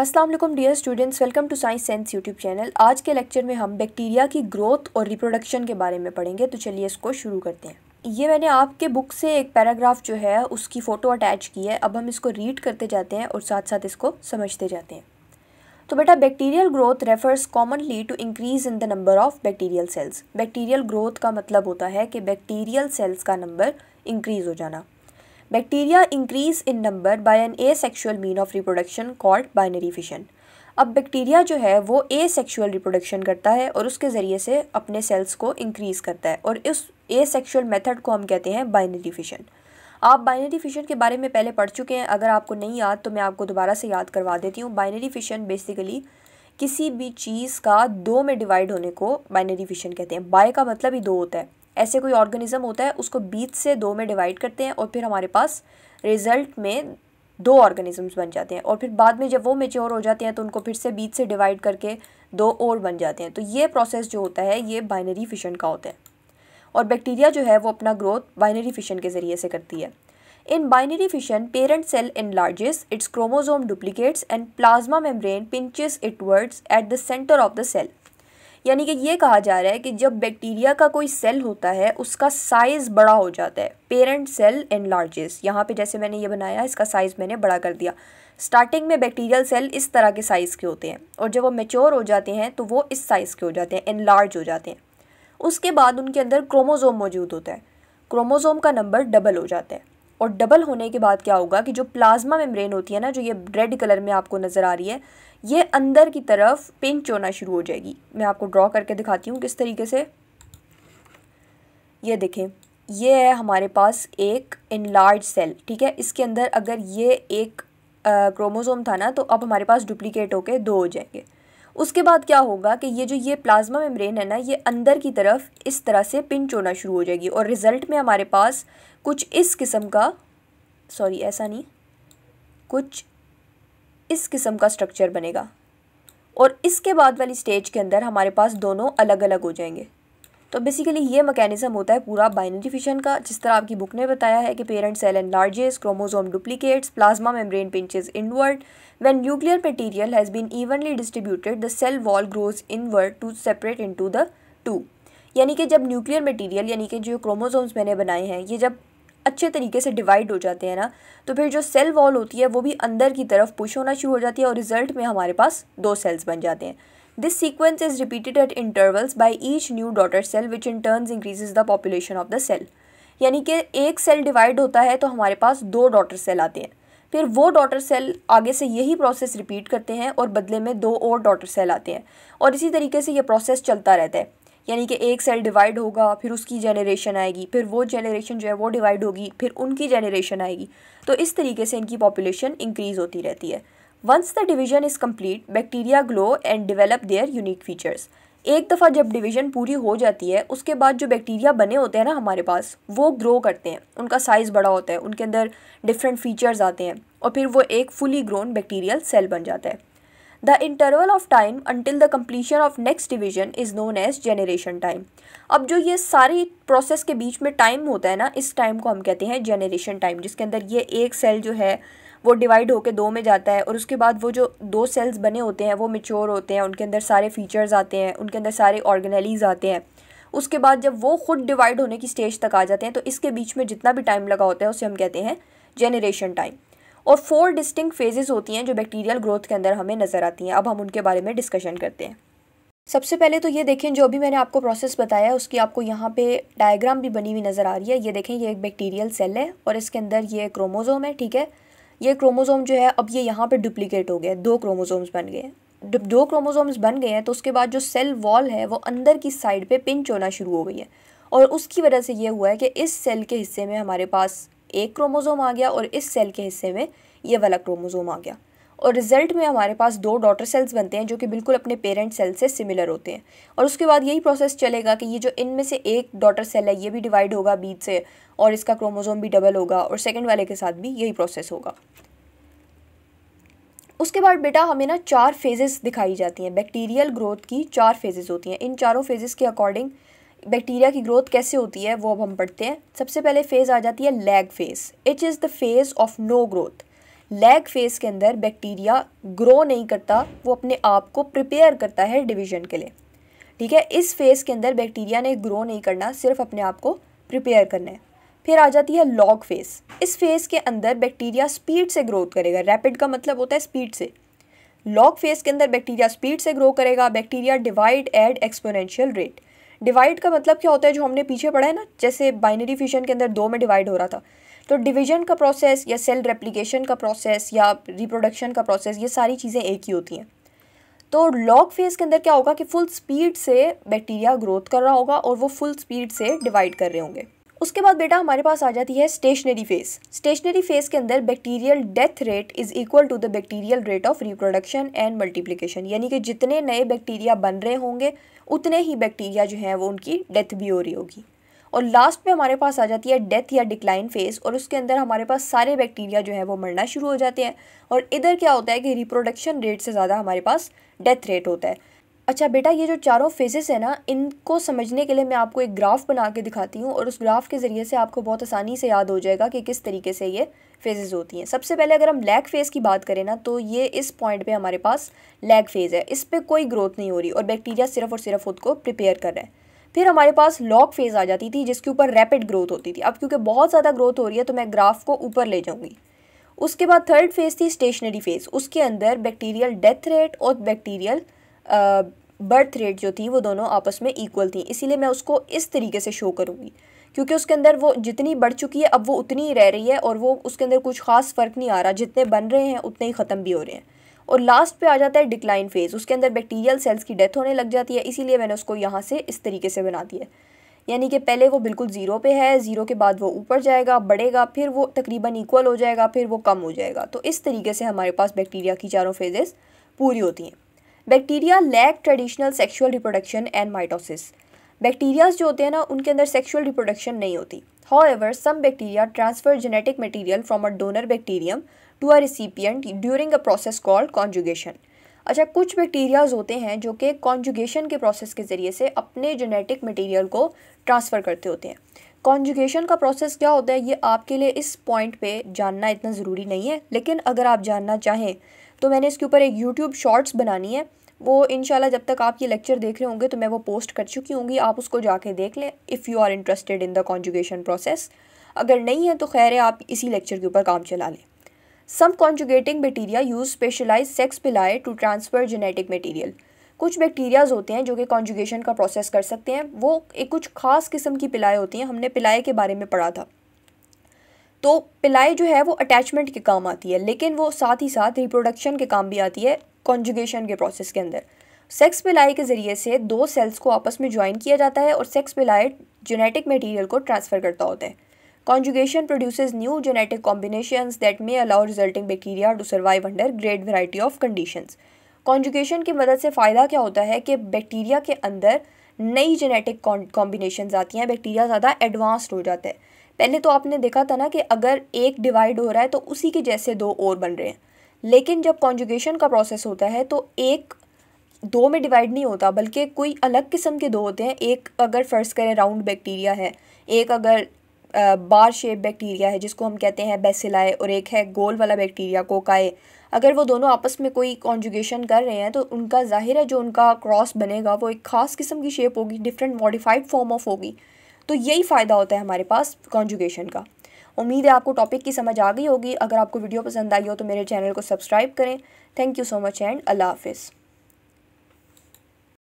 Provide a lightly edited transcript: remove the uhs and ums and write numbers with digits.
अस्सलाम वालेकुम dear students, welcome to Science Sense YouTube channel. आज के लेक्चर में हम बैक्टीरिया की ग्रोथ और रिप्रोडक्शन के बारे में पढ़ेंगे। तो चलिए इसको शुरू करते हैं। ये मैंने आपके बुक से एक पैराग्राफ जो है उसकी फ़ोटो अटैच की है। अब हम इसको रीड करते जाते हैं और साथ साथ इसको समझते जाते हैं। तो बेटा, bacterial growth refers commonly to increase in the number of bacterial cells. Bacterial growth का मतलब होता है कि बैक्टीरियल सेल्स का नंबर इंक्रीज़ हो जाना। Bacteria increase in number by an asexual mean of reproduction called binary fission. अब bacteria जो है वो एसेक्सुअल रिप्रोडक्शन करता है और उसके ज़रिए से अपने सेल्स को इंक्रीज़ करता है, और इस एसेक्सुअल मेथड को हम कहते हैं बाइनरी फिशन। आप बाइनरी फिशन के बारे में पहले पढ़ चुके हैं। अगर आपको नहीं याद तो मैं आपको दोबारा से याद करवा देती हूँ। बाइनरी फिशन बेसिकली किसी भी चीज़ का दो में डिवाइड होने को बाइनरी फिशन कहते हैं। बाय का मतलब ही दो होता है। ऐसे कोई ऑर्गेनिज्म होता है, उसको बीच से दो में डिवाइड करते हैं और फिर हमारे पास रिजल्ट में दो ऑर्गेनिजम्स बन जाते हैं, और फिर बाद में जब वो मेच्योर हो जाते हैं तो उनको फिर से बीच से डिवाइड करके दो और बन जाते हैं। तो ये प्रोसेस जो होता है ये बाइनरी फिशन का होता है, और बैक्टीरिया जो है वो अपना ग्रोथ बाइनरी फिशन के ज़रिए से करती है। In binary fission, parent cell enlarges, its chromosome duplicates and plasma membrane pinches itwards at the center of the cell। यानी कि ये कहा जा रहा है कि जब बैक्टीरिया का कोई सेल होता है उसका साइज़ बड़ा हो जाता है। पेरेंट सेल एनलार्जेस, यहाँ पे जैसे मैंने ये बनाया इसका साइज़ मैंने बड़ा कर दिया। स्टार्टिंग में बैक्टीरियल सेल इस तरह के साइज़ के होते हैं, और जब वो मेच्योर हो जाते हैं तो वो इस साइज़ के हो जाते हैं, एनलार्ज हो जाते हैं। उसके बाद उनके अंदर क्रोमोज़ोम मौजूद होता है। क्रोमोज़ोम का नंबर डबल हो जाता है, और डबल होने के बाद क्या होगा कि जो प्लाज्मा मेम्ब्रेन होती है ना, जो ये रेड कलर में आपको नज़र आ रही है, ये अंदर की तरफ पिंच होना शुरू हो जाएगी। मैं आपको ड्रॉ करके दिखाती हूँ किस तरीके से। ये देखें, ये है हमारे पास एक इनलार्ज सेल, ठीक है। इसके अंदर अगर ये एक क्रोमोसोम था ना, तो अब हमारे पास डुप्लीकेट होके दो हो जाएंगे। उसके बाद क्या होगा कि ये प्लाज्मा मेम्ब्रेन है ना, ये अंदर की तरफ इस तरह से पिंच होना शुरू हो जाएगी, और रिज़ल्ट में हमारे पास कुछ इस किस्म का, सॉरी ऐसा नहीं, कुछ इस किस्म का स्ट्रक्चर बनेगा। और इसके बाद वाली स्टेज के अंदर हमारे पास दोनों अलग अलग हो जाएंगे। तो बेसिकली ये मैकेनिज्म होता है पूरा बाइनरी फिशन का, जिस तरह आपकी बुक ने बताया है कि parent cell enlarges, chromosome duplicates, plasma membrane pinches inward, when nuclear material has been evenly distributed the cell wall grows inward to separate into the two. यानी कि जब न्यूक्लियर मटेरियल यानी कि जो क्रोमोसोम्स मैंने बनाए हैं ये जब अच्छे तरीके से डिवाइड हो जाते हैं ना, तो फिर जो सेल वॉल होती है वो भी अंदर की तरफ पुश होना शुरू हो जाती है, और रिजल्ट में हमारे पास दो सेल्स बन जाते हैं। This sequence is repeated at intervals by each new daughter cell which in turns increases the population of the cell. यानी कि एक सेल डिवाइड होता है तो हमारे पास दो डॉटर सेल आते हैं, फिर वो डॉटर सेल आगे से यही प्रोसेस रिपीट करते हैं और बदले में दो और डॉटर सेल आते हैं, और इसी तरीके से ये प्रोसेस चलता रहता है। यानी कि एक सेल डिवाइड होगा, फिर उसकी जनरेशन आएगी, फिर वो जनरेशन जो है वो डिवाइड होगी, फिर उनकी जनरेशन आएगी। तो इस तरीके से इनकी पॉपुलेशन इंक्रीज़ होती रहती है। Once the division is complete, bacteria grow and develop their unique features. एक दफ़ा जब डिवीजन पूरी हो जाती है उसके बाद जो बैक्टीरिया बने होते हैं ना हमारे पास, वो ग्रो करते हैं, उनका साइज़ बड़ा होता है, उनके अंदर डिफरेंट फीचर्स आते हैं, और फिर वो एक फुली ग्रोन बैक्टीरियल सेल बन जाता है। The interval of time until the completion of next division is known as generation time। अब जो ये सारी प्रोसेस के बीच में टाइम होता है ना, इस टाइम को हम कहते हैं जनरेशन टाइम, जिसके अंदर ये एक सेल जो है वो डिवाइड होकर दो में जाता है, और उसके बाद वो जो दो सेल्स बने होते हैं वो मेच्योर होते हैं, उनके अंदर सारे फीचर्स आते हैं, उनके अंदर सारे ऑर्गेनेलीज आते हैं। उसके बाद जब वो खुद डिवाइड होने की स्टेज तक आ जाते हैं तो इसके बीच में जितना भी टाइम लगा होता है उसे हम कहते हैं जनरेशन टाइम। और 4 डिस्टिंक्ट फेजेस होती हैं जो बैक्टीरियल ग्रोथ के अंदर हमें नज़र आती हैं। अब हम उनके बारे में डिस्कशन करते हैं। सबसे पहले तो ये देखें, जो भी मैंने आपको प्रोसेस बताया उसकी आपको यहाँ पे डायग्राम भी बनी हुई नज़र आ रही है। ये देखें, ये एक बैक्टीरियल सेल है और इसके अंदर ये क्रोमोसोम है, ठीक है। ये क्रोमोसोम जो है अब ये यहाँ पर डुप्लीकेट हो गया, दो क्रोमोसोम्स बन गए। दो क्रोमोसोम्स बन गए हैं तो उसके बाद जो सेल वॉल है वो अंदर की साइड पर पिंच होना शुरू हो गई है, और उसकी वजह से ये हुआ है कि इस सेल के हिस्से में हमारे पास एक क्रोमोसोम आ गया और इस सेल के हिस्से में ये वाला क्रोमोसोम आ गया, और रिजल्ट में हमारे पास दो डॉटर सेल्स बनते हैं जो कि बिल्कुल अपने पेरेंट सेल से सिमिलर होते हैं। और उसके बाद यही प्रोसेस चलेगा कि ये जो इनमें से एक डॉटर सेल है ये भी डिवाइड होगा बीच से, और इसका क्रोमोसोम भी डबल होगा, और सेकंड वाले के साथ भी यही प्रोसेस होगा। उसके बाद बेटा हमें ना 4 फेजेस दिखाई जाती हैं। बैक्टीरियल ग्रोथ की 4 फेजेस होती हैं। इन चारों फेजेस के अकॉर्डिंग बैक्टीरिया की ग्रोथ कैसे होती है वो अब हम पढ़ते हैं। सबसे पहले फेज़ आ जाती है lag phase. It is the phase of no growth. Lag phase के अंदर बैक्टीरिया ग्रो नहीं करता, वो अपने आप को प्रिपेयर करता है डिवीज़न के लिए, ठीक है। इस फेज़ के अंदर बैक्टीरिया ने ग्रो नहीं करना, सिर्फ अपने आप को प्रिपेयर करना है। फिर आ जाती है लॉग फेज़। इस फेज़ के अंदर बैक्टीरिया स्पीड से ग्रोथ करेगा। रैपिड का मतलब होता है स्पीड से। लॉग फेज़ के अंदर बैक्टीरिया स्पीड से ग्रो करेगा। Bacteria divide at exponential rate. Divide का मतलब क्या होता है, जो हमने पीछे पढ़ा है ना, जैसे बाइनरी फिशन के अंदर 2 में डिवाइड हो रहा था, तो डिवीजन का प्रोसेस या सेल रेप्लिकेशन का प्रोसेस या रिप्रोडक्शन का प्रोसेस, ये सारी चीज़ें एक ही होती हैं। तो लॉग फेज़ के अंदर क्या होगा कि फुल स्पीड से बैक्टीरिया ग्रोथ कर रहा होगा और वो फुल स्पीड से डिवाइड कर रहे होंगे। उसके बाद बेटा हमारे पास आ जाती है स्टेशनरी फेज़। स्टेशनरी फेज़ के अंदर bacterial death rate is equal to the bacterial rate of reproduction and multiplication, यानी कि जितने नए बैक्टीरिया बन रहे होंगे उतने ही बैक्टीरिया जो हैं वो उनकी डेथ भी हो रही होगी। और लास्ट पे हमारे पास आ जाती है डेथ या डिक्लाइन फेज़, और उसके अंदर हमारे पास सारे बैक्टीरिया जो हैं वो मरना शुरू हो जाते हैं। और इधर क्या होता है कि रिप्रोडक्शन रेट से ज़्यादा हमारे पास डेथ रेट होता है। अच्छा बेटा, ये जो चारों फेजेस है ना, इनको समझने के लिए मैं आपको एक ग्राफ बना के दिखाती हूँ, और उस ग्राफ के ज़रिए से आपको बहुत आसानी से याद हो जाएगा कि किस तरीके से ये फेजेस होती हैं। सबसे पहले अगर हम लैग फेज़ की बात करें ना, तो ये इस पॉइंट पे हमारे पास लैग फेज़ है। इस पर कोई ग्रोथ नहीं हो रही और बैक्टीरिया सिर्फ और सिर्फ खुद को प्रिपेयर कर रहा है। फिर हमारे पास लॉग फेज़ आ जाती थी, जिसके ऊपर रैपिड ग्रोथ होती थी। अब क्योंकि बहुत ज़्यादा ग्रोथ हो रही है तो मैं ग्राफ को ऊपर ले जाऊँगी। उसके बाद थर्ड फेज़ थी स्टेशनरी फेज़। उसके अंदर बैक्टीरियल डेथ रेट और बैक्टीरियल बर्थ रेट जो थी वो दोनों आपस में इक्वल थी, इसीलिए मैं उसको इस तरीके से शो करूँगी, क्योंकि उसके अंदर वो जितनी बढ़ चुकी है अब वो उतनी ही रह रही है और वो उसके अंदर कुछ खास फ़र्क नहीं आ रहा, जितने बन रहे हैं उतने ही ख़त्म भी हो रहे हैं। और लास्ट पे आ जाता है डिक्लाइन फेज़। उसके अंदर बैक्टीरियल सेल्स की डेथ होने लग जाती है, इसीलिए मैंने उसको यहाँ से इस तरीके से बना दिया, यानी कि पहले वो बिल्कुल ज़ीरो पे है, ज़ीरो के बाद वो ऊपर जाएगा, बढ़ेगा, फिर वो तकरीबन इक्वल हो जाएगा, फिर वो कम हो जाएगा। तो इस तरीके से हमारे पास बैक्टीरिया की चारों फेजेस पूरी होती हैं। Bacteria lack traditional sexual reproduction and mitosis. Bacterias जो होते हैं ना, उनके अंदर सेक्सुअल रिप्रोडक्शन नहीं होती। However some bacteria transfer genetic material from a donor bacterium to a recipient during a process called conjugation. अच्छा, कुछ बैक्टीरियाज होते हैं जो कि कॉन्जुगेशन के प्रोसेस के ज़रिए से अपने जेनेटिक मटेरियल को ट्रांसफ़र करते होते हैं। कॉन्जुगेशन का प्रोसेस क्या होता है, ये आपके लिए इस पॉइंट पे जानना इतना ज़रूरी नहीं है, लेकिन अगर आप जानना चाहें तो मैंने इसके ऊपर एक यूट्यूब शॉर्ट्स बनानी है। वो इंशाल्लाह जब तक आप ये लेक्चर देख रहे होंगे तो मैं वो पोस्ट कर चुकी होंगी, आप उसको जाके देख लें if you are interested in the conjugation process. अगर नहीं है तो खैर है, आप इसी लेक्चर के ऊपर काम चला लें। Some conjugating bacteria use specialize sex pili to transfer genetic material. कुछ बैक्टीरियाज होते हैं जो कि कॉन्जुगेशन का प्रोसेस कर सकते हैं। वो एक कुछ खास किस्म की पिलाए होती हैं, हमने पिलाए के बारे में पढ़ा था। तो पिलाई जो है वो अटैचमेंट के काम आती है, लेकिन वो साथ ही साथ रिप्रोडक्शन के काम भी आती है कॉन्जुगेशन के प्रोसेस के अंदर। सेक्स पिलाई के ज़रिए से दो सेल्स को आपस में ज्वाइन किया जाता है और सेक्स पिलाई जेनेटिक मटेरियल को ट्रांसफ़र करता होता है। Conjugation produces new genetic combinations that may allow resulting bacteria to survive under great variety of conditions. Conjugation की मदद से फ़ायदा क्या होता है कि बैक्टीरिया के अंदर नई जेनेटिक कॉम्बिनेशंस आती हैं, बैक्टीरिया ज़्यादा एडवांस्ड हो जाता है। पहले तो आपने देखा था ना कि अगर एक डिवाइड हो रहा है तो उसी के जैसे दो और बन रहे हैं, लेकिन जब कॉन्जुगेशन का प्रोसेस होता है तो एक दो में डिवाइड नहीं होता, बल्कि कोई अलग किस्म के दो होते हैं। एक अगर फ़र्ज़ करें राउंड बैक्टीरिया है, एक अगर बार शेप बैक्टीरिया है जिसको हम कहते हैं बेसिलाई, और एक है गोल वाला बैक्टीरिया कोकाए। अगर वो दोनों आपस में कोई कॉन्जुगेशन कर रहे हैं तो उनका ज़ाहिर है जो उनका क्रॉस बनेगा वो एक ख़ास किस्म की शेप होगी, डिफरेंट मॉडिफाइड फॉर्म ऑफ होगी। तो यही फ़ायदा होता है हमारे पास कॉन्जुगेशन का। उम्मीद है आपको टॉपिक की समझ आ गई होगी। अगर आपको वीडियो पसंद आई हो तो मेरे चैनल को सब्सक्राइब करें। Thank you so much and अल्लाह हाफिज़।